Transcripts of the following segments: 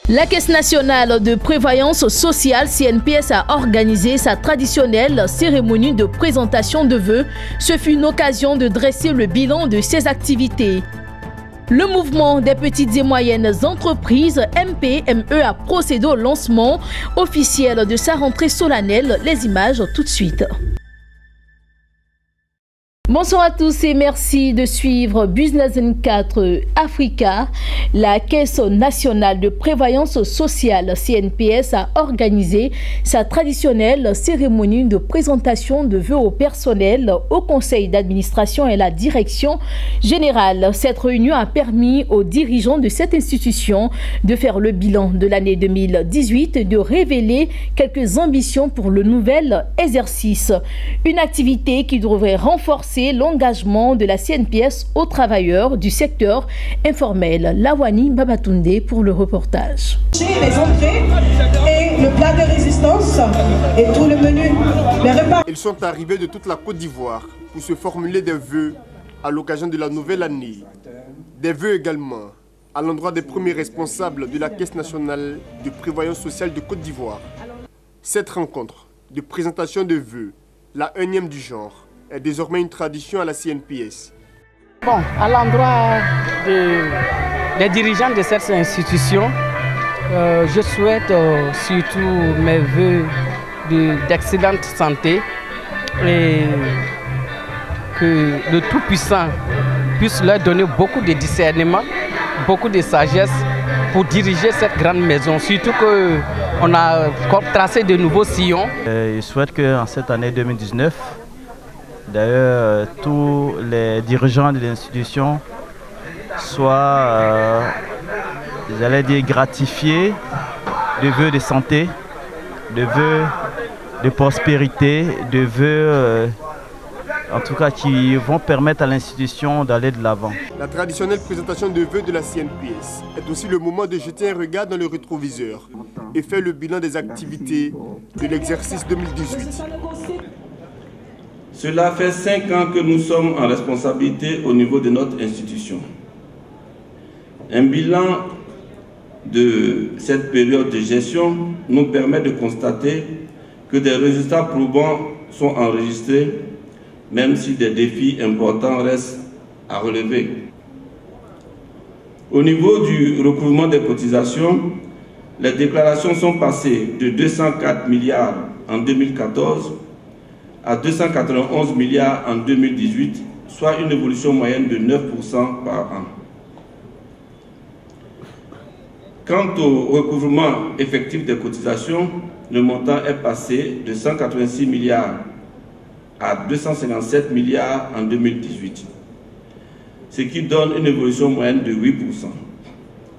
La Caisse nationale de prévoyance sociale CNPS a organisé sa traditionnelle cérémonie de présentation de vœux. Ce fut une occasion de dresser le bilan de ses activités. Le mouvement des petites et moyennes entreprises MPME a procédé au lancement officiel de sa rentrée solennelle. Les images tout de suite. Bonsoir à tous et merci de suivre Business 24 Africa. La Caisse nationale de prévoyance sociale CNPS a organisé sa traditionnelle cérémonie de présentation de vœux au personnel, au conseil d'administration et à la direction générale. Cette réunion a permis aux dirigeants de cette institution de faire le bilan de l'année 2018 et de révéler quelques ambitions pour le nouvel exercice. Une activité qui devrait renforcer l'engagement de la CNPS aux travailleurs du secteur informel. Lawani Babatunde pour le reportage. Les entrées et le plat de résistance et tout le menu. Les repas. Ils sont arrivés de toute la Côte d'Ivoire pour se formuler des vœux à l'occasion de la nouvelle année. Des vœux également à l'endroit des premiers responsables de la Caisse nationale de prévoyance sociale de Côte d'Ivoire. Cette rencontre de présentation de vœux, la 1e du genre, est désormais une tradition à la CNPS. Bon, à l'endroit des dirigeants de cette institution, je souhaite surtout mes vœux d'excellente santé et que le Tout-Puissant puisse leur donner beaucoup de discernement, beaucoup de sagesse pour diriger cette grande maison. Surtout qu'on a tracé de nouveaux sillons. Je souhaite qu'en cette année 2019, d'ailleurs, tous les dirigeants de l'institution soient, j'allais dire, gratifiés de vœux de santé, de vœux de prospérité, de vœux, en tout cas, qui vont permettre à l'institution d'aller de l'avant. La traditionnelle présentation de vœux de la CNPS est aussi le moment de jeter un regard dans le rétroviseur et faire le bilan des activités de l'exercice 2018. Cela fait 5 ans que nous sommes en responsabilité au niveau de notre institution. Un bilan de cette période de gestion nous permet de constater que des résultats probants sont enregistrés, même si des défis importants restent à relever. Au niveau du recouvrement des cotisations, les déclarations sont passées de 204 milliards en 2014 à 291 milliards en 2018, soit une évolution moyenne de 9% par an. Quant au recouvrement effectif des cotisations, le montant est passé de 186 milliards à 257 milliards en 2018, ce qui donne une évolution moyenne de 8%.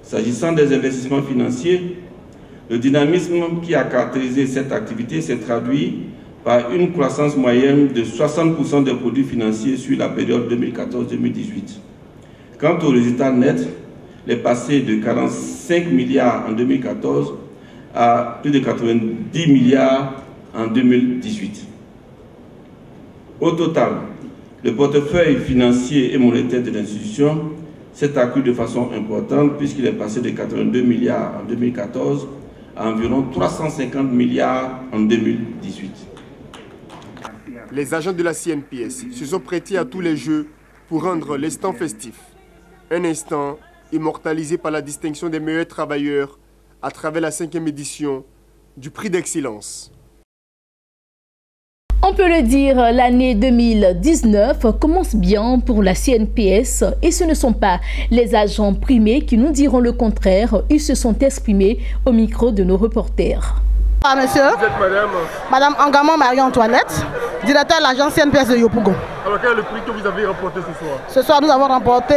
S'agissant des investissements financiers, le dynamisme qui a caractérisé cette activité s'est traduit par une croissance moyenne de 60% des produits financiers sur la période 2014-2018. Quant au résultat net, il est passé de 45 milliards en 2014 à plus de 90 milliards en 2018. Au total, le portefeuille financier et monétaire de l'institution s'est accru de façon importante puisqu'il est passé de 82 milliards en 2014 à environ 350 milliards en 2018. Les agents de la CNPS se sont prêtés à tous les jeux pour rendre l'instant festif. Un instant immortalisé par la distinction des meilleurs travailleurs à travers la 5e édition du prix d'excellence. On peut le dire, l'année 2019 commence bien pour la CNPS et ce ne sont pas les agents primés qui nous diront le contraire. Ils se sont exprimés au micro de nos reporters. Bonsoir monsieur. Vous êtes Madame Angamon Marie-Antoinette, directeur de l'agence CNPS de Yopougon. Alors quel est le prix que vous avez remporté ce soir? Ce soir nous avons remporté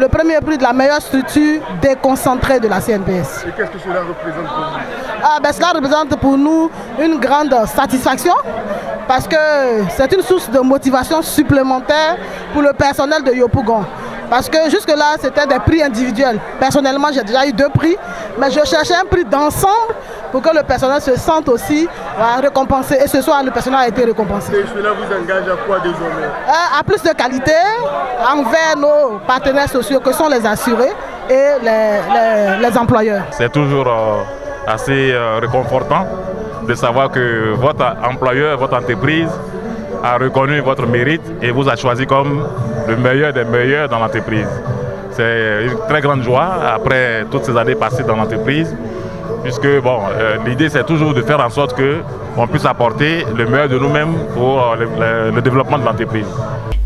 le premier prix de la meilleure structure déconcentrée de la CNPS. Et qu'est-ce que cela représente pour vous? Cela représente pour nous une grande satisfaction parce que c'est une source de motivation supplémentaire pour le personnel de Yopougon. Parce que jusque-là, c'était des prix individuels. Personnellement, j'ai déjà eu 2 prix, mais je cherchais un prix d'ensemble pour que le personnel se sente aussi récompensé. Et ce soir, le personnel a été récompensé. Et cela vous engage à quoi désormais? À plus de qualité envers nos partenaires sociaux que sont les assurés et les employeurs. C'est toujours assez réconfortant de savoir que votre employeur, votre entreprise a reconnu votre mérite et vous a choisi comme le meilleur des meilleurs dans l'entreprise. C'est une très grande joie après toutes ces années passées dans l'entreprise, puisque l'idée c'est toujours de faire en sorte qu'on puisse apporter le meilleur de nous-mêmes pour le développement de l'entreprise.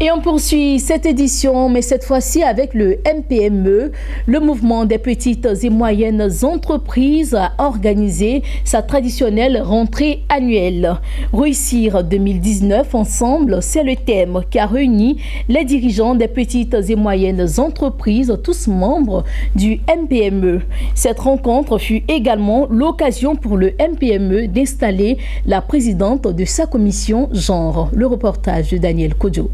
Et on poursuit cette édition, mais cette fois-ci avec le MPME. Le mouvement des petites et moyennes entreprises a organisé sa traditionnelle rentrée annuelle. Réussir 2019 ensemble, c'est le thème qui a réuni les dirigeants des petites et moyennes entreprises, tous membres du MPME. Cette rencontre fut également l'occasion pour le MPME d'installer la présidente de sa commission genre. Le reportage de Daniel Kodjo.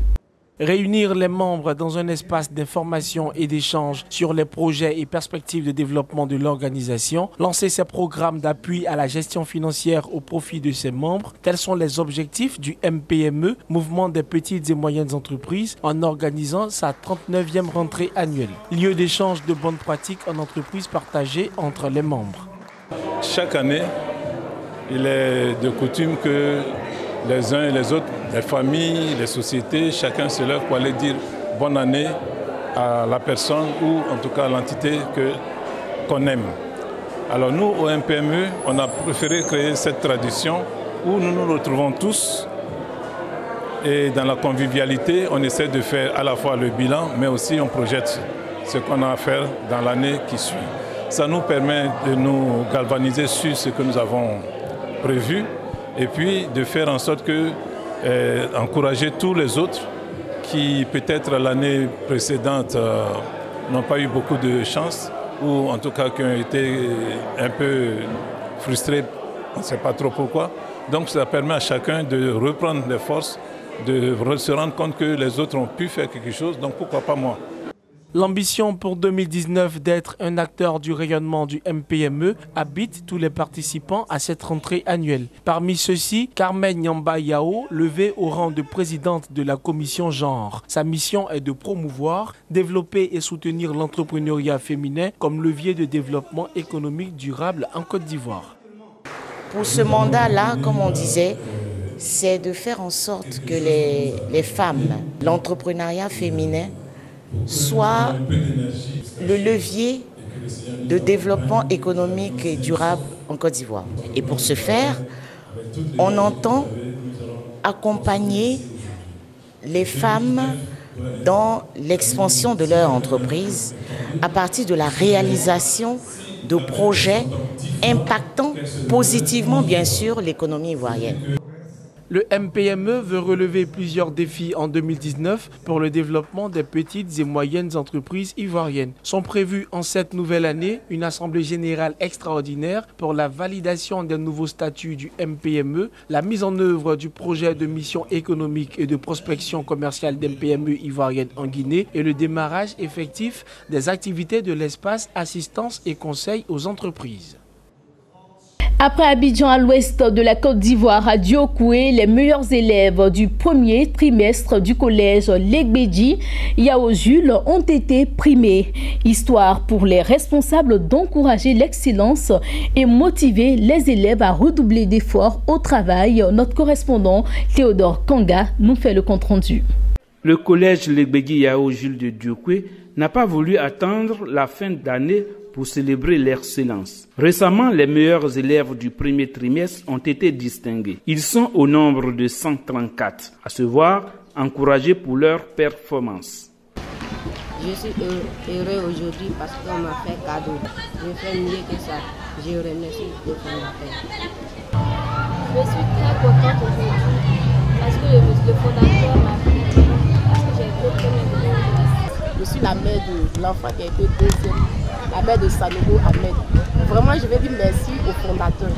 Réunir les membres dans un espace d'information et d'échange sur les projets et perspectives de développement de l'organisation, lancer ses programmes d'appui à la gestion financière au profit de ses membres, tels sont les objectifs du MPME, Mouvement des petites et moyennes entreprises, en organisant sa 39e rentrée annuelle. Lieu d'échange de bonnes pratiques en entreprise partagées entre les membres. Chaque année, il est de coutume que les uns et les autres, les familles, les sociétés, chacun se lève pour aller dire bonne année à la personne ou en tout cas à l'entité qu'on aime. Alors nous, au MPME, on a préféré créer cette tradition où nous nous retrouvons tous et dans la convivialité, on essaie de faire à la fois le bilan, mais aussi on projette ce qu'on a à faire dans l'année qui suit. Ça nous permet de nous galvaniser sur ce que nous avons prévu et puis de faire en sorte que encourager tous les autres qui peut-être l'année précédente n'ont pas eu beaucoup de chance ou en tout cas qui ont été un peu frustrés, on ne sait pas trop pourquoi. Donc ça permet à chacun de reprendre des forces, de se rendre compte que les autres ont pu faire quelque chose, donc pourquoi pas moi. L'ambition pour 2019 d'être un acteur du rayonnement du MPME habite tous les participants à cette rentrée annuelle. Parmi ceux-ci, Carmen Nyamba Yao, levée au rang de présidente de la commission genre. Sa mission est de promouvoir, développer et soutenir l'entrepreneuriat féminin comme levier de développement économique durable en Côte d'Ivoire. Pour ce mandat-là, comme on disait, c'est de faire en sorte que les femmes, l'entrepreneuriat féminin, soit le levier de développement économique et durable en Côte d'Ivoire. Et pour ce faire, on entend accompagner les femmes dans l'expansion de leur entreprise à partir de la réalisation de projets impactant positivement, bien sûr, l'économie ivoirienne. Le MPME veut relever plusieurs défis en 2019 pour le développement des petites et moyennes entreprises ivoiriennes. Sont prévues en cette nouvelle année une assemblée générale extraordinaire pour la validation des nouveaux statuts du MPME, la mise en œuvre du projet de mission économique et de prospection commerciale d'MPME ivoirienne en Guinée et le démarrage effectif des activités de l'espace assistance et conseil aux entreprises. Après Abidjan, à l'ouest de la Côte d'Ivoire, à Diokoué, les meilleurs élèves du premier trimestre du collège Legbedji Yao Jules ont été primés. Histoire pour les responsables d'encourager l'excellence et motiver les élèves à redoubler d'efforts au travail. Notre correspondant Théodore Kanga nous fait le compte-rendu. Le collège Legbedji Yao Jules de Diokoué n'a pas voulu attendre la fin d'année pour célébrer l'excellence. Récemment, les meilleurs élèves du premier trimestre ont été distingués. Ils sont au nombre de 134, à se voir encouragés pour leur performance. Je suis heureux aujourd'hui parce qu'on m'a fait cadeau. Je fais mieux que ça. Je remercie le fondateur. Je suis très contente aujourd'hui parce que le fondateur m'a fait parce que j'ai été première. Je suis la mère de l'enfant qui a été deuxième, la mère de Sanogo Ahmed. Vraiment, je vais dire merci au fondateur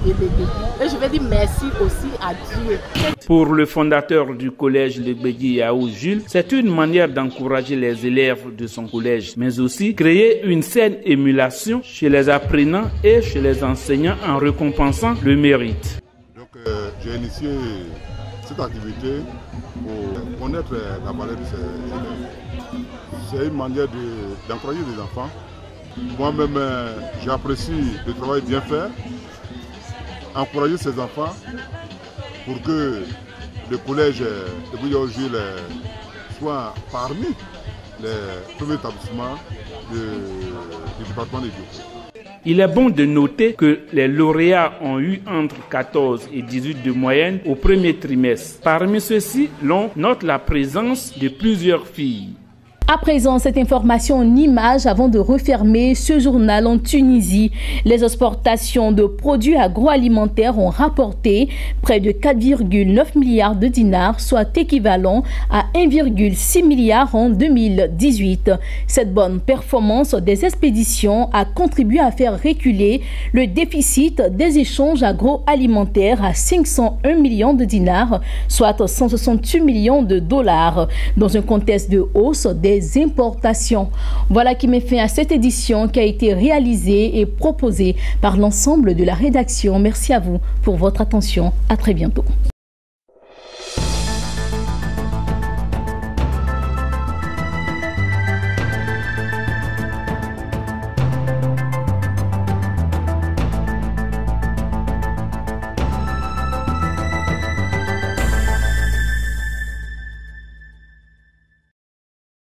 et Legbegui. Et je vais dire merci aussi à Dieu. Pour le fondateur du collège Legbegui Yao Jules, c'est une manière d'encourager les élèves de son collège, mais aussi créer une saine émulation chez les apprenants et chez les enseignants en récompensant le mérite. Donc j'ai initié cette activité pour connaître la valeur de ces élèves. C'est une manière d'encourager les enfants. Moi-même, j'apprécie le travail bien fait, encourager ces enfants pour que le collège de Yao Jules soit parmi les premiers établissements du département de Diokué. Il est bon de noter que les lauréats ont eu entre 14 et 18 de moyenne au premier trimestre. Parmi ceux-ci, l'on note la présence de plusieurs filles. À présent, cette information en images avant de refermer ce journal en Tunisie. Les exportations de produits agroalimentaires ont rapporté près de 4,9 milliards de dinars, soit équivalent à 1,6 milliard en 2018. Cette bonne performance des expéditions a contribué à faire reculer le déficit des échanges agroalimentaires à 501 millions de dinars, soit 168 millions de dollars, dans un contexte de hausse des importations. Voilà qui met fin à cette édition qui a été réalisée et proposée par l'ensemble de la rédaction. Merci à vous pour votre attention. À très bientôt.